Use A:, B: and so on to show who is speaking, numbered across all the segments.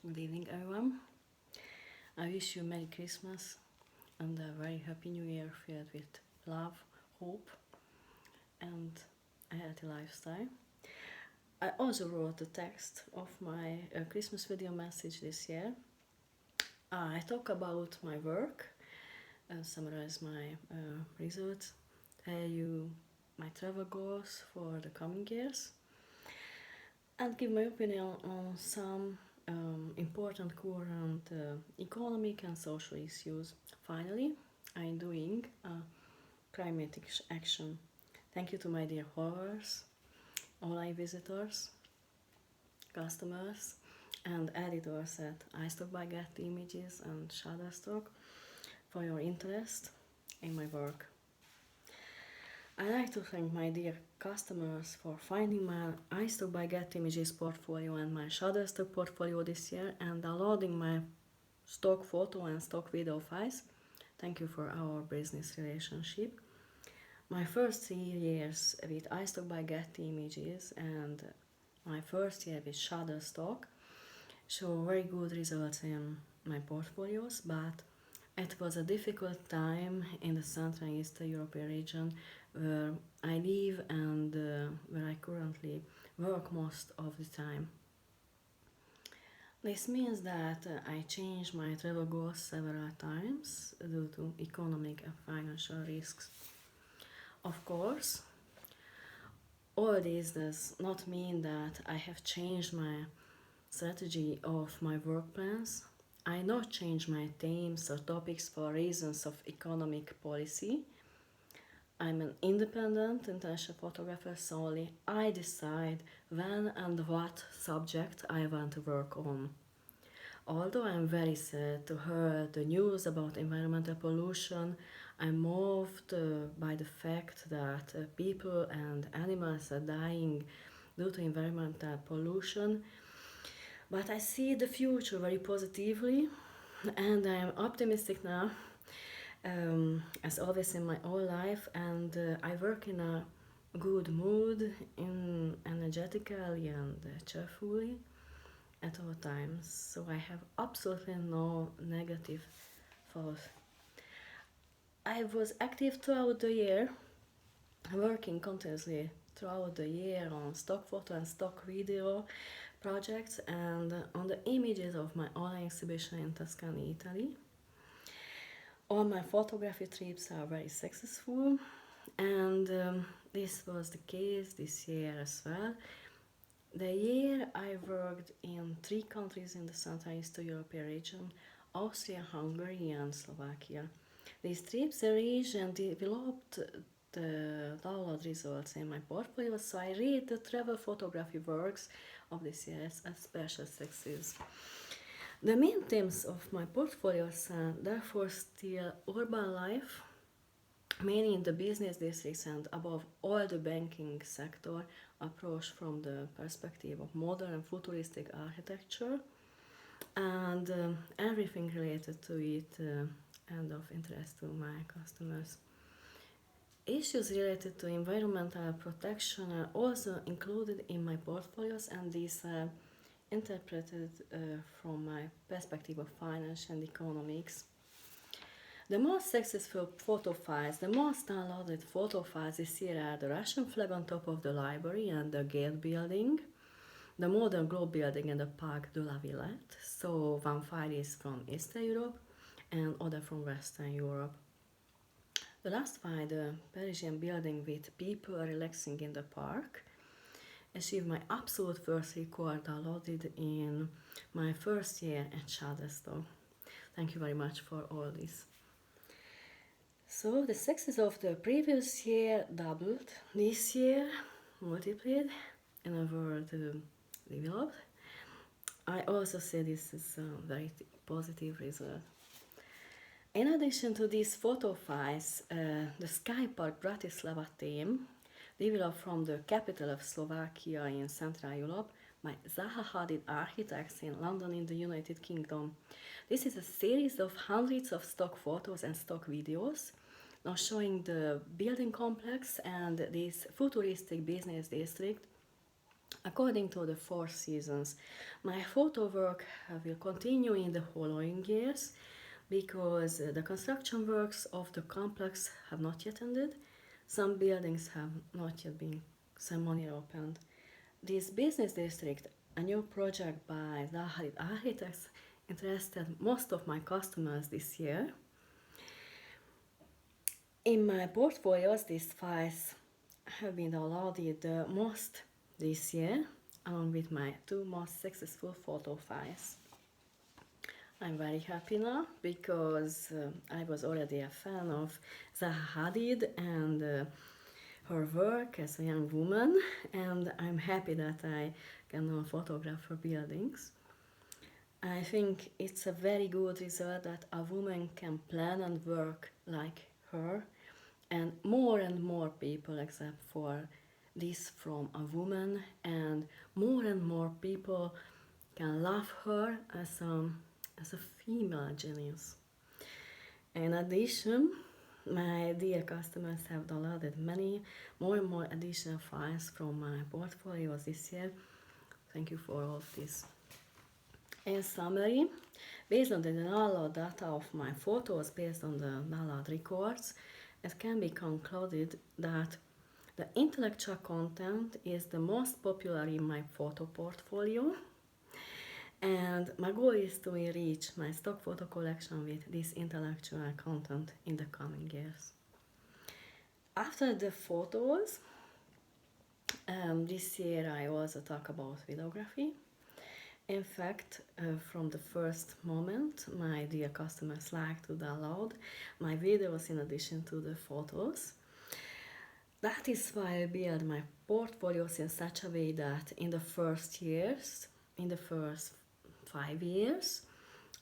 A: Good evening, everyone. I wish you a Merry Christmas and a very Happy New Year filled with love, hope, and a healthy lifestyle. I also wrote the text of my Christmas video message this year. I talk about my work, summarize my results, tell you my travel goals for the coming years, and give my opinion on some important current economic and social issues. Finally, I'm doing climatic action. Thank you to my dear followers, online visitors, customers, and editors at iStock by Getty Images and Shutterstock for your interest in my work. I like to thank my dear customers for finding my iStock by Getty Images portfolio and my Shutterstock portfolio this year and downloading my stock photo and stock video files. Thank you for our business relationship. My first 3 years with iStock by Getty Images and my first year with Shutterstock show very good results in my portfolios, but it was a difficult time in the Central and Eastern European region where I live and where I currently work most of the time. This means that I changed my travel goals several times due to economic and financial risks. Of course, all this does not mean that I have changed my strategy of my work plans. I not change my themes or topics for reasons of economic policy. I'm an independent international photographer, so only I decide when and what subject I want to work on. Although I'm very sad to hear the news about environmental pollution, I'm moved by the fact that people and animals are dying due to environmental pollution. But I see the future very positively and I'm optimistic now, as always in my whole life, and I work in a good mood, energetically and cheerfully at all times. So I have absolutely no negative thoughts. I was active throughout the year, working continuously throughout the year on stock photo and stock video projects and on the images of my online exhibition in Tuscany, Italy. All my photography trips are very successful, and this was the case this year as well. The year I worked in 3 countries in the Central Eastern European region: Austria, Hungary and Slovakia. These trips arranged and developed the download results in my portfolio, so I rate the travel photography works of this year as a special success. The main themes of my portfolios are therefore still urban life, mainly in the business districts and above all the banking sector, approach from the perspective of modern and futuristic architecture, and everything related to it and of interest to my customers. Issues related to environmental protection are also included in my portfolios, and these are interpreted from my perspective of finance and economics. The most successful photo files, the most downloaded photo files this year are the Russian flag on top of the library and the Gate building, the modern Globe building and the Parc de la Villette. So one file is from Eastern Europe and other from Western Europe. The last file, the Parisian building with people relaxing in the park, achieved my absolute first record downloaded in my first year at Shutterstock. Thank you very much for all this. So the success of the previous year doubled this year, multiplied, in a word developed. I also say this is a very positive result. In addition to these photo files, the Sky Park Bratislava theme, developed from the capital of Slovakia in Central Europe by Zaha Hadid architects in London in the United Kingdom. This is a series of hundreds of stock photos and stock videos, now showing the building complex and this futuristic business district According to the four seasons, my photo work will continue in the following years because the construction works of the complex have not yet ended. Some buildings have not yet been ceremonially opened. This business district, a new project by the architects, interested most of my customers this year. In my portfolios, these files have been downloaded the most this year, along with my two most successful photo files. I'm very happy now because I was already a fan of Zaha Hadid and her work as a young woman, and I'm happy that I can now photograph her buildings. I think it's a very good result that a woman can plan and work like her, and more people accept for this from a woman, and more people can love her as a female genius. In addition, my dear customers have downloaded many more additional files from my portfolios this year. Thank you for all of this. In summary, based on the download data of my photos, based on the download records, it can be concluded that the intellectual content is the most popular in my photo portfolio, and my goal is to enrich my stock photo collection with this intellectual content in the coming years. After the photos, this year I also talk about videography. In fact, from the first moment, my dear customers like to download my videos in addition to the photos. That is why I build my portfolios in such a way that in the first 5 years,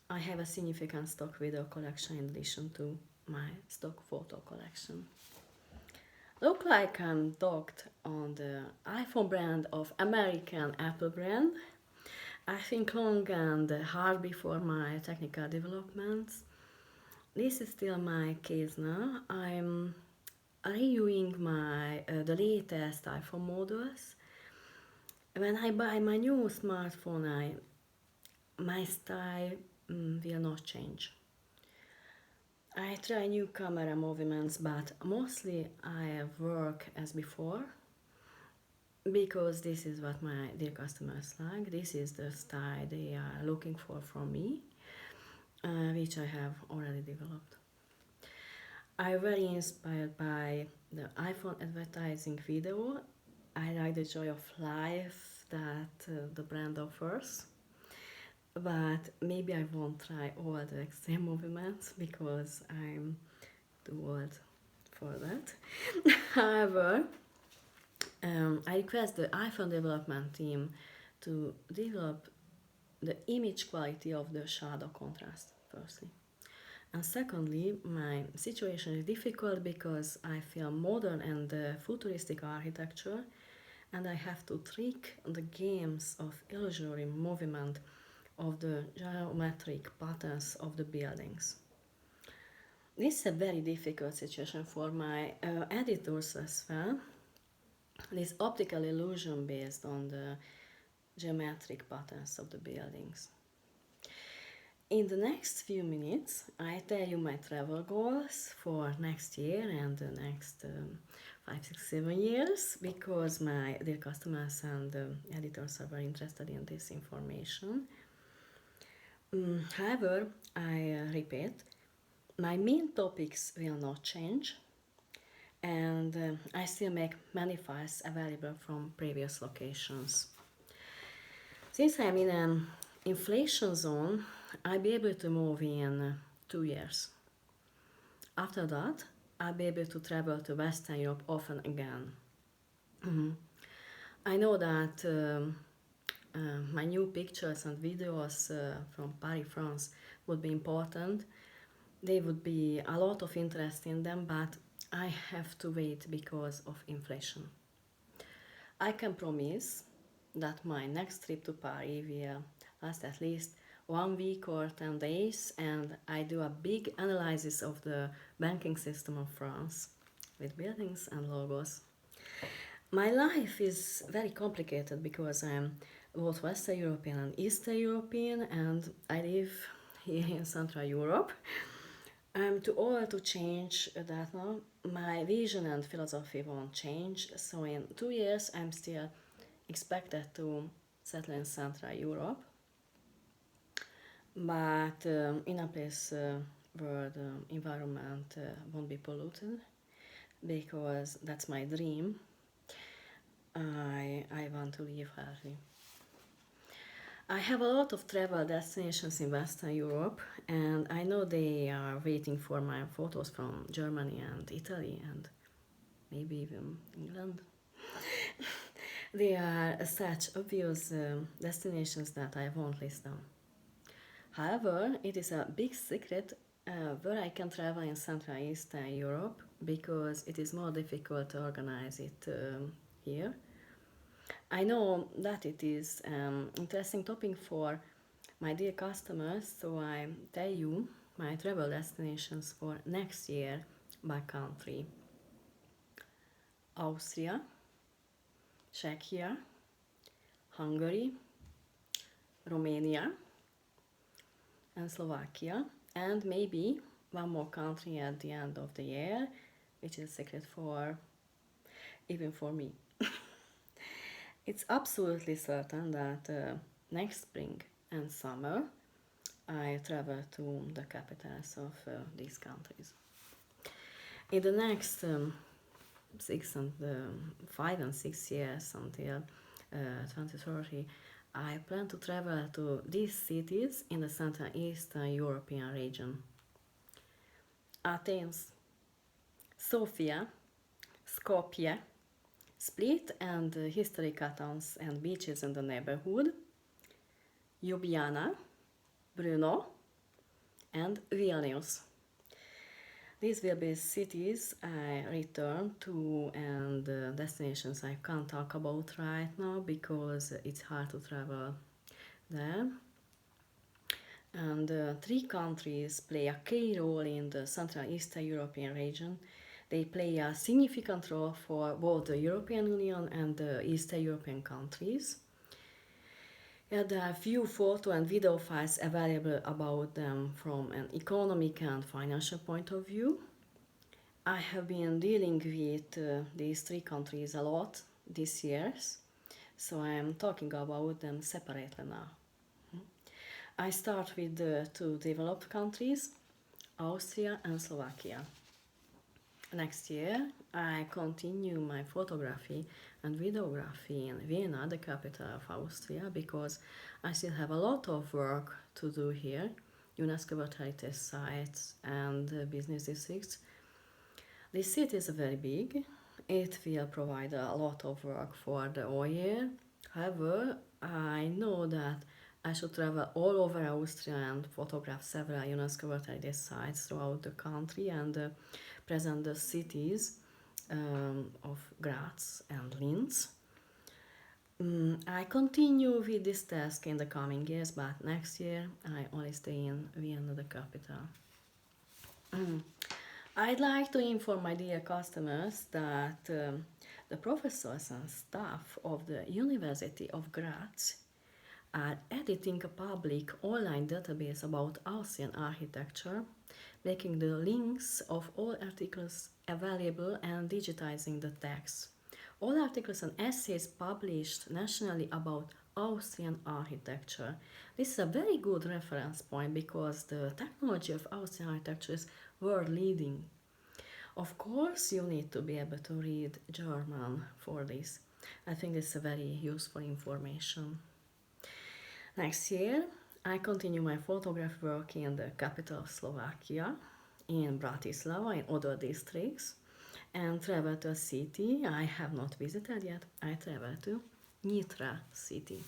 A: I have a significant stock video collection in addition to my stock photo collection. Look like I'm docked on the iPhone brand of American Apple brand. I think long and hard before my technical developments. This is still my case now. I'm reviewing the latest iPhone models. When I buy my new smartphone, my style will not change. I try new camera movements, but mostly I work as before because this is what my dear customers like. This is the style they are looking for from me, which I have already developed. I'm very inspired by the iPhone advertising video. I like the joy of life that the brand offers, but maybe I won't try all the extreme movements because I'm too old for that. However, I request the iPhone development team to develop the image quality of the shadow contrast, firstly. And secondly, my situation is difficult because I film modern and futuristic architecture, and I have to trick the games of illusory movement of the geometric patterns of the buildings. This is a very difficult situation for my editors as well. This optical illusion based on the geometric patterns of the buildings. In the next few minutes, I tell you my travel goals for next year and the next 5, 6, 7 years because my dear customers and editors are very interested in this information. However, I repeat, my main topics will not change, and I still make many files available from previous locations. Since I'm in an inflation zone, I'll be able to move in 2 years. After that, I'll be able to travel to Western Europe often again. I know that my new pictures and videos from Paris, France would be important. There would be a lot of interest in them, but I have to wait because of inflation. I can promise that my next trip to Paris will last at least 1 week or 10 days, and I do a big analysis of the banking system of France with buildings and logos. My life is very complicated because I'm both Western European and Eastern European, and I live here in Central Europe. I'm too old to change that now. My vision and philosophy won't change, so in 2 years I'm still expected to settle in Central Europe, but in a place where the environment won't be polluted, because that's my dream. I want to live healthy. I have a lot of travel destinations in Western Europe, and I know they are waiting for my photos from Germany and Italy and maybe even England. They are such obvious destinations that I won't list them. However, it is a big secret where I can travel in Central Eastern Europe because it is more difficult to organize it here. I know that it is an interesting topic for my dear customers, so I tell you my travel destinations for next year by country: Austria, Czechia, Hungary, Romania, and Slovakia, and maybe one more country at the end of the year, which is secret for even for me. It's absolutely certain that next spring and summer I travel to the capitals of these countries. In the next 5 and 6 years until 2030, I plan to travel to these cities in the Central Eastern European region: Athens, Sofia, Skopje, Split and historical towns and beaches in the neighborhood, Ljubljana, Brno, and Vilnius. These will be cities I return to and destinations I can't talk about right now because it's hard to travel there. And three countries play a key role in the Central Eastern European region. They play a significant role for both the European Union and the Eastern European countries. Yeah, there are few photo and video files available about them from an economic and financial point of view. I have been dealing with these three countries a lot these years, so I am talking about them separately now. I start with the two developed countries, Austria and Slovakia. Next year, I continue my photography and videography in Vienna, the capital of Austria, because I still have a lot of work to do here: UNESCO World Heritage Sites and business districts. This city is very big. It will provide a lot of work for the whole year. However, I know that I should travel all over Austria and photograph several UNESCO World Heritage Sites throughout the country and present the cities of Graz and Linz. I continue with this task in the coming years, but next year I only stay in Vienna, the capital. I'd like to inform my dear customers that the professors and staff of the University of Graz are editing a public online database about Austrian architecture, making the links of all articles available and digitizing the text. All articles and essays published nationally about Austrian architecture. This is a very good reference point because the technology of Austrian architecture is world leading. Of course, you need to be able to read German for this. I think this is a very useful information. Next year, I continue my photography work in the capital of Slovakia, in Bratislava, in other districts, and travel to a city I have not visited yet. I travel to Nyitra city.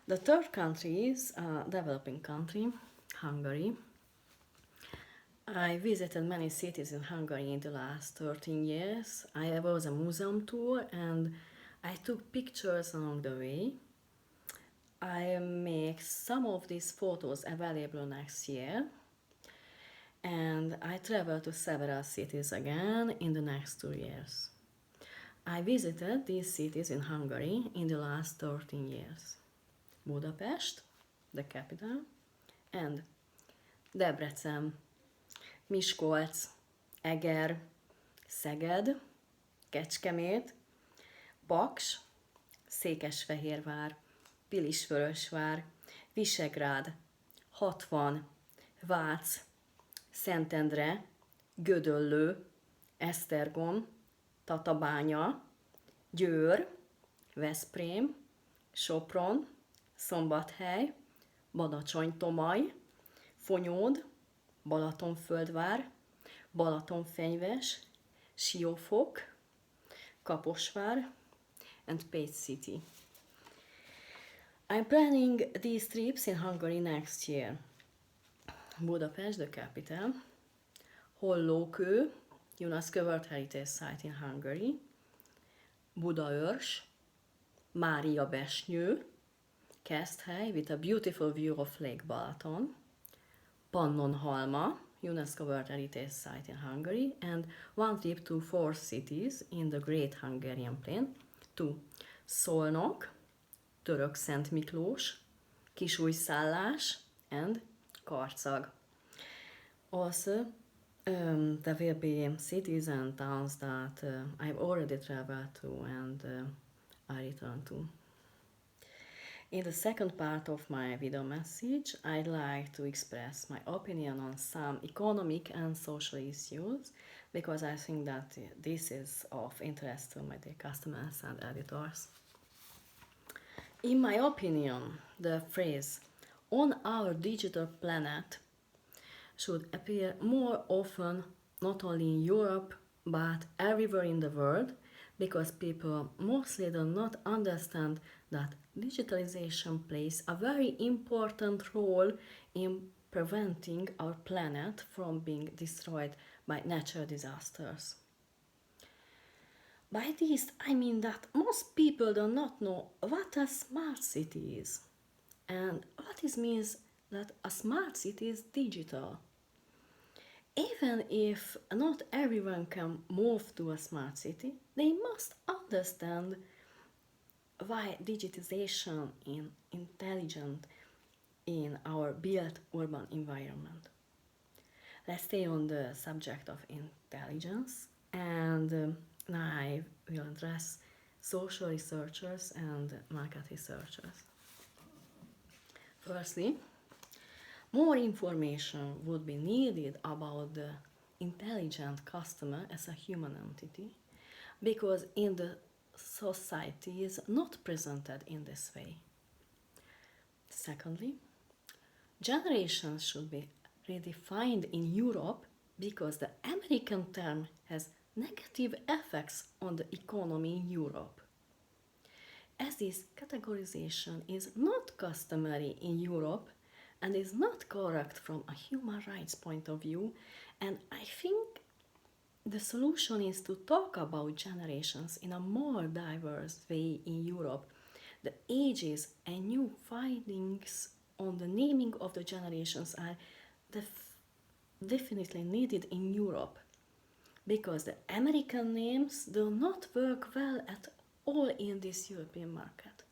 A: The third country is a developing country, Hungary. I visited many cities in Hungary in the last 13 years. I was a museum tour and I took pictures along the way. I make some of these photos available next year, and I travel to several cities again in the next 2 years. I visited these cities in Hungary in the last 13 years. Budapest, the capital, and Debrecen, Miskolc, Eger, Szeged, Kecskemét, Paks, Székesfehérvár, Pilisvörösvár, Visegrád, 60, Vác, Szentendre, Gödöllő, Esztergom, Tatabánya, Győr, Veszprém, Sopron, Szombathely, Badacsony-Tomaj, Fonyód, Balatonföldvár, Balatonfenyves, Siófok, Kaposvár, and Pécs City. I'm planning these trips in Hungary next year. Budapest, the capital, Hollókő, UNESCO World Heritage Site in Hungary, Budaörs, Máriabesnyő, Keszthely with a beautiful view of Lake Balaton, Pannonhalma, UNESCO World Heritage Site in Hungary, and one trip to 4 cities in the Great Hungarian Plain, to Szolnok, Török Szent Miklós, Kisújszállás, and Karcag. Also, there will be cities and towns that I've already traveled to and I return to. In the second part of my video message, I'd like to express my opinion on some economic and social issues because I think that this is of interest to my dear customers and editors. In my opinion, the phrase "on our digital planet" should appear more often not only in Europe but everywhere in the world because people mostly do not understand that digitalization plays a very important role in preventing our planet from being destroyed by natural disasters. By this, I mean that most people do not know what a smart city is and what it means that a smart city is digital. Even if not everyone can move to a smart city, they must understand why digitization is intelligent in our built urban environment. Let's stay on the subject of intelligence, and I will address social researchers and market researchers. Firstly, more information would be needed about the intelligent customer as a human entity because in the society is not presented in this way. Secondly, generations should be redefined in Europe because the American term has negative effects on the economy in Europe. As this categorization is not customary in Europe and is not correct from a human rights point of view, and I think the solution is to talk about generations in a more diverse way in Europe. The ages and new findings on the naming of the generations are definitely needed in Europe because the American names do not work well at all in this European market.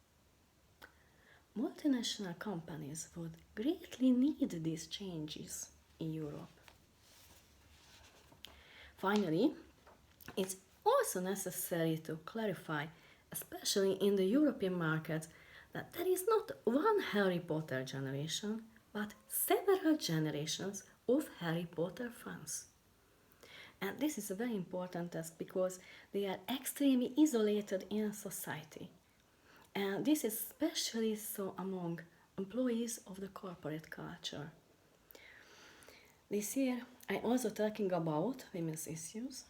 A: Multinational companies would greatly need these changes in Europe. Finally, it's also necessary to clarify, especially in the European market, that there is not one Harry Potter generation, but several generations of Harry Potter fans. And this is a very important task because they are extremely isolated in society. And this is especially so among employees of the corporate culture. This year, I'm also talking about women's issues,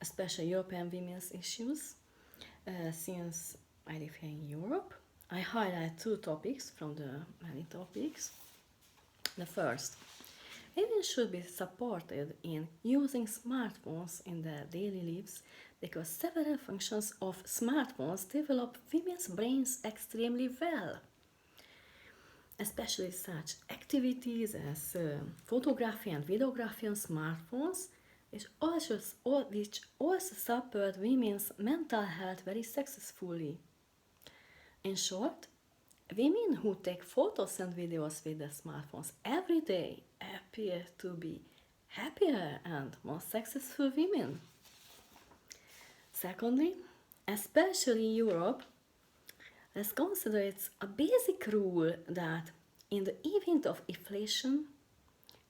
A: especially European women's issues. Since I live here in Europe, I highlight 2 topics from the many topics. The first, women should be supported in using smartphones in their daily lives because several functions of smartphones develop women's brains extremely well. Especially such activities as photography and videography on smartphones which also support women's mental health very successfully. In short, women who take photos and videos with their smartphones every day appear to be happier and more successful women. Secondly, especially Europe, let's consider it's a basic rule that in the event of inflation,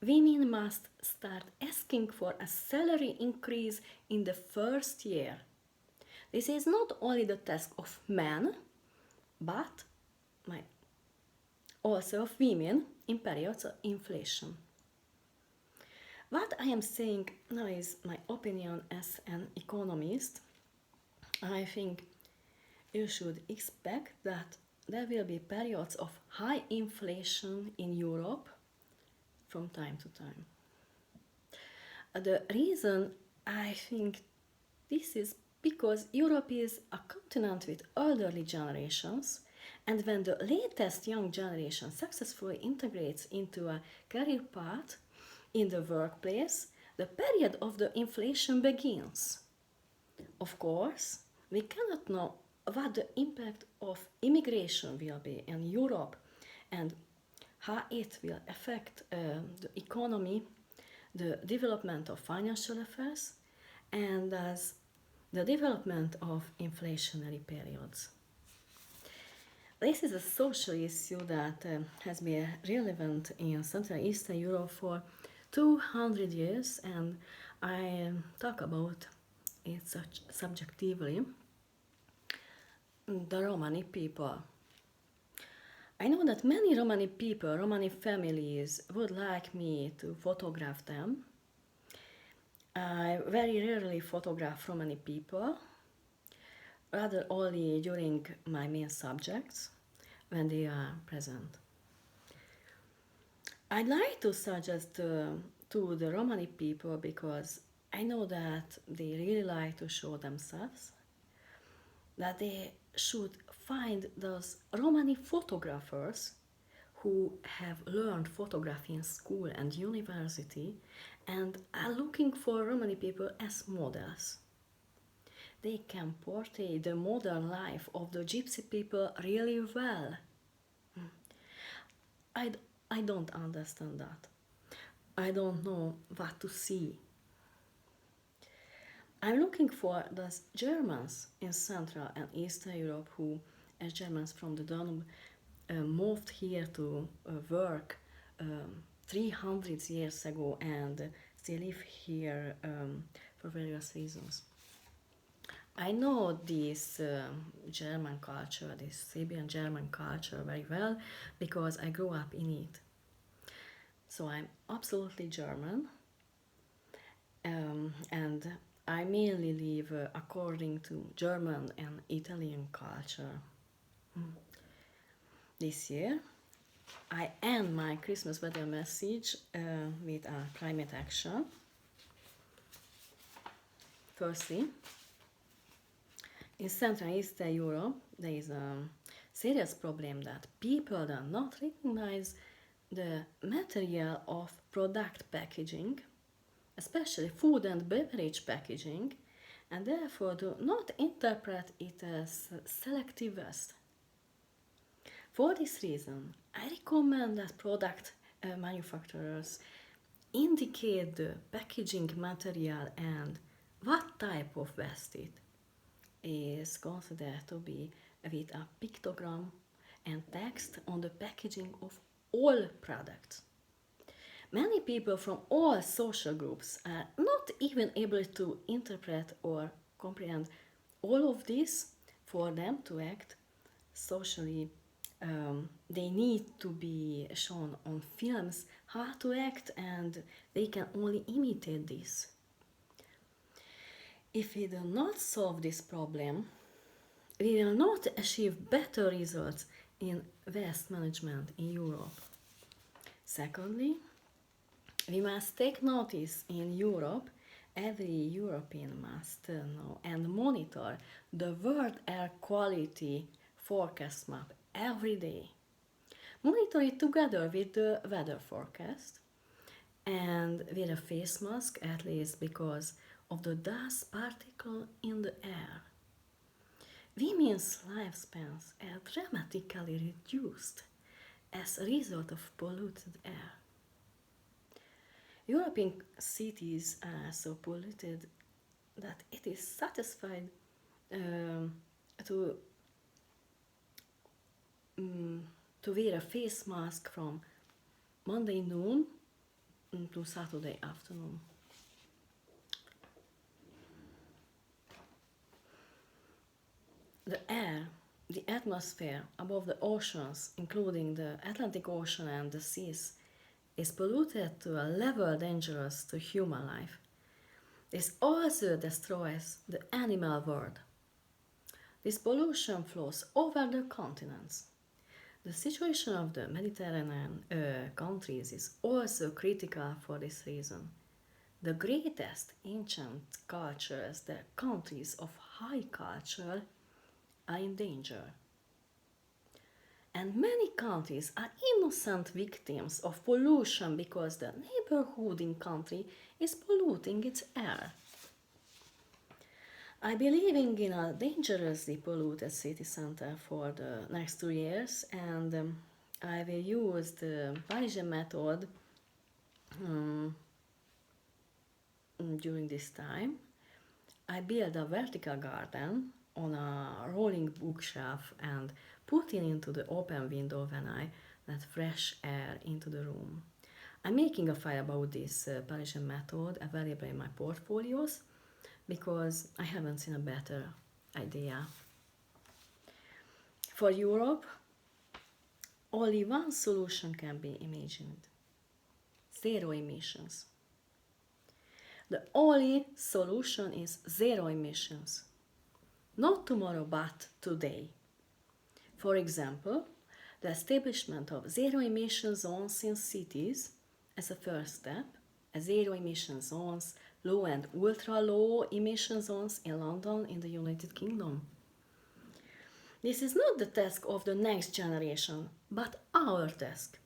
A: women must start asking for a salary increase in the first year. This is not only the task of men, but also of women in periods of inflation. What I am saying now is my opinion as an economist. I think you should expect that there will be periods of high inflation in Europe from time to time. The reason I think this is because Europe is a continent with elderly generations, and when the latest young generation successfully integrates into a career path in the workplace, the period of the inflation begins. Of course, we cannot know what the impact of immigration will be in Europe and how it will affect the economy, the development of financial affairs, and thus the development of inflationary periods. This is a social issue that has been relevant in Central Eastern Europe for 200 years, and I talk about it such subjectively. The Romani people. I know that many Romani people, Romani families would like me to photograph them. I very rarely photograph Romani people, rather only during my main subjects when they are present. I'd like to suggest to the Romani people because I know that they really like to show themselves, that they should find those Romani photographers who have learned photography in school and university and are looking for Romani people as models. They can portray the modern life of the gypsy people really well. I don't understand that. I don't know what to see. I'm looking for those Germans in Central and Eastern Europe who, as Germans from the Danube, moved here to work 300 years ago and still live here for various reasons. I know this German culture, this Serbian German culture very well because I grew up in it. So I'm absolutely German, and I mainly live according to German and Italian culture. This year, I end my Christmas weather message with a climate action. Firstly, in Central and Eastern Europe, there is a serious problem that people do not recognize the material of product packaging, especially food and beverage packaging, and therefore do not interpret it as selective waste. For this reason, I recommend that product manufacturers indicate the packaging material and what type of waste it is considered to be with a pictogram and text on the packaging of all products. Many people from all social groups are not even able to interpret or comprehend all of this. For them to act socially, they need to be shown on films how to act, and they can only imitate this. If we do not solve this problem, we will not achieve better results in waste management in Europe. Secondly, we must take notice in Europe. Every European must know and monitor the World Air Quality Forecast map every day. Monitor it together with the weather forecast and wear a face mask at least because of the dust particle in the air. Women's lifespans are dramatically reduced as a result of polluted air. European cities are so polluted that it is satisfied to to wear a face mask from Monday noon to Saturday afternoon. The air, the atmosphere above the oceans, including the Atlantic Ocean and the seas, is polluted to a level dangerous to human life. This also destroys the animal world. This pollution flows over the continents. The situation of the Mediterranean countries is also critical for this reason. The greatest ancient cultures, the countries of high culture, are in danger. And many countries are innocent victims of pollution because the neighboring country is polluting its air. I believe in a dangerously polluted city center for the next 2 years, and I will use the Parisian method during this time. I build a vertical garden on a rolling bookshelf and put it into the open window when I let fresh air into the room. I'm making a file about this Parisian method available in my portfolios because I haven't seen a better idea. For Europe, only one solution can be imagined: zero emissions. The only solution is zero emissions. Not tomorrow, but today. For example, the establishment of zero emission zones in cities as a first step, a zero emission zones, low and ultra low emission zones in London in the United Kingdom. This is not the task of the next generation, but our task.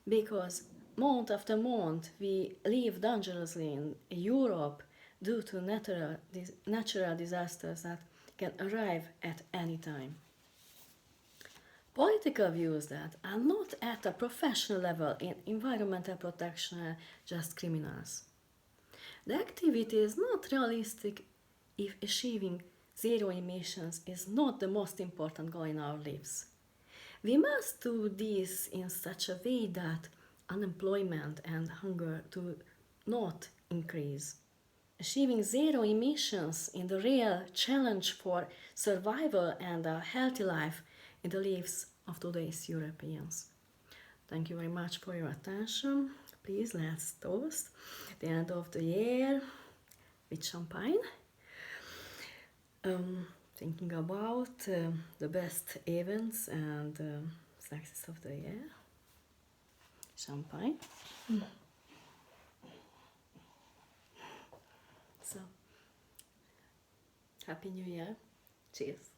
A: Because month after month we live dangerously in Europe due to natural disasters that can arrive at any time. Political views that are not at a professional level in environmental protection are just criminals. The activity is not realistic if achieving zero emissions is not the most important goal in our lives. We must do this in such a way that unemployment and hunger do not increase. Achieving zero emissions is the real challenge for survival and a healthy life in the lives of today's Europeans. Thank you very much for your attention. Please let's toast the end of the year with champagne. Thinking about the best events and success of the year. Champagne. So, Happy New Year. Cheers.